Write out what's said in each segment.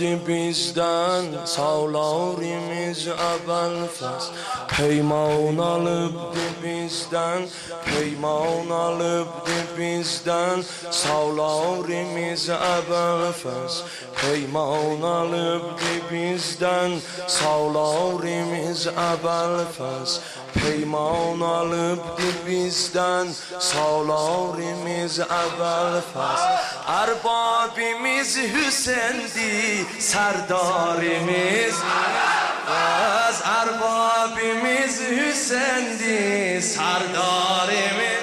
alıbdı bizden, sağlarımız əbəlfəz. Peyman alıbdı bizden, peyman alıbdı bizden, sağlarımız əbəlfəz. Peyman alıbdı bizden, sağlarımız əbəlfəz. Peyman alıbdı bizden, sağlarımız əbəlfəz. Ərbabimiz Hüseyin'di, serdarimiz Ərbabimiz Hüseyin'di, serdarimiz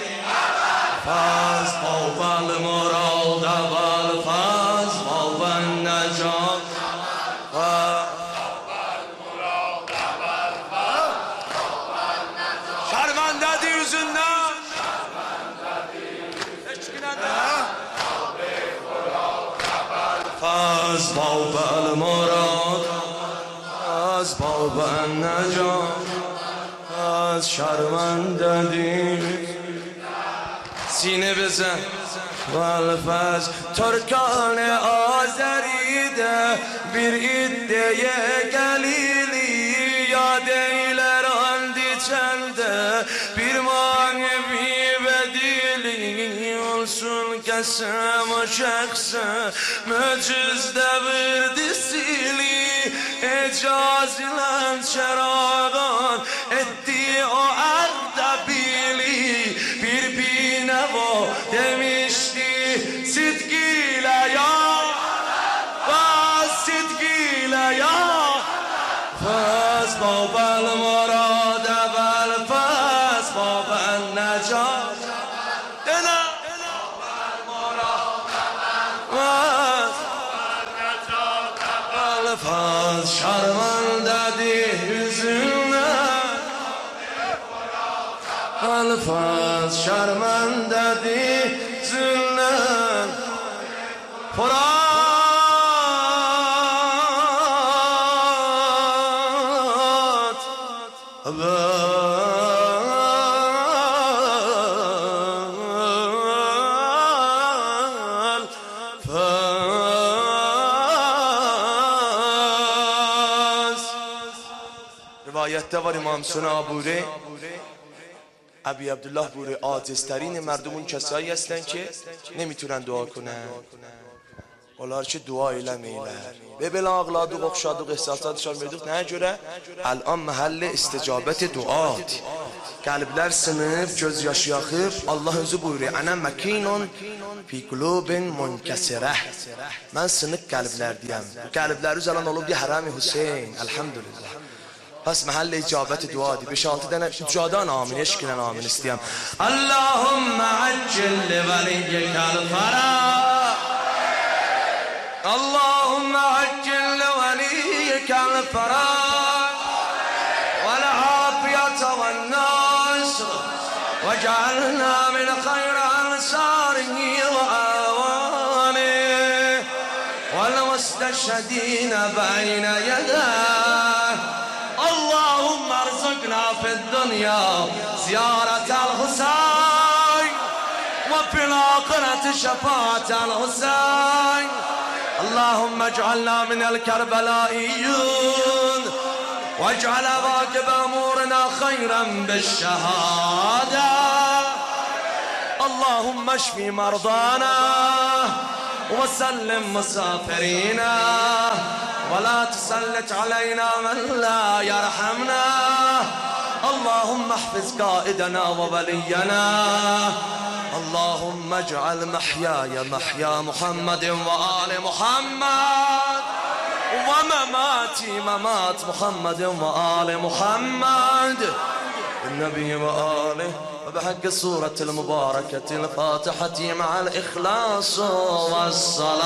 Faz, Bavval, Mural, Daval, Faz, Bavval, Necat Şarmandadi yüzünden Faz, Bavval, Mural Faz, Bavval, Necat Faz, şarmandadi Sine bزن والفز ترکان آذریده bir iddeye gelili yad eyler andi çelde bir manevi ve dili olsun kesem o şekse mecizde verdi sili ecaz ile çeragan etti o erdebili bir binevo demişti sidgiyle ya Faz sidgiyle ya Faz babel murad evel Faz babel necat Dena babel murad evel Faz Faz şarmandadi yüzüne Faz şarmandadi yüzüne Fırat rivayette var İmam Suna Bure Abi Abdullah Bure aciztرین مردمون کسایی هستن که نمیتونن دعا کنن onlar ki dua eləməyirlər və belə ağladıq, oxşadıq, ehsasatışlar verdik nəyə görə? Əl'an məhəlli isticabəti duadır qəlblər sınıb, göz yaşı yaxıb Allah özü buyuruyor Ənə məkinun fi qulubin munkəsirə mən sınıq qəlblər deyəm bu qəlbləri üzələn olub deyə hərəm-i Hüseyin Elhamdülillah Pes mahalle icabeti duadır 5-6 tane üccadan amin eşkilen amin isteyem Allahümme accil li veliyyekel farah Allahümme accil li veliyyekel farah vel afiyete vel nasr ve cealna min khayr ansarihi ve avanihi vel mustashhedine beyne yedah اللهم ارزقنا في الدنيا زيارة الحسين وفي الآخرة شفاعة الحسين اللهم اجعلنا من الكربلائيين واجعل عواقب أمورنا خيرا بالشهادة اللهم اشف مرضانا وسلم مسافرينا ولا تسلط علينا من لا يرحمنا اللهم احفظ قائدنا وولينا اللهم اجعل محياي محيا محمد وآل محمد ومماتي ممات محمد وآل محمد النبي وآله وبحق السورة المباركة الفاتحة مع الإخلاص والصلوات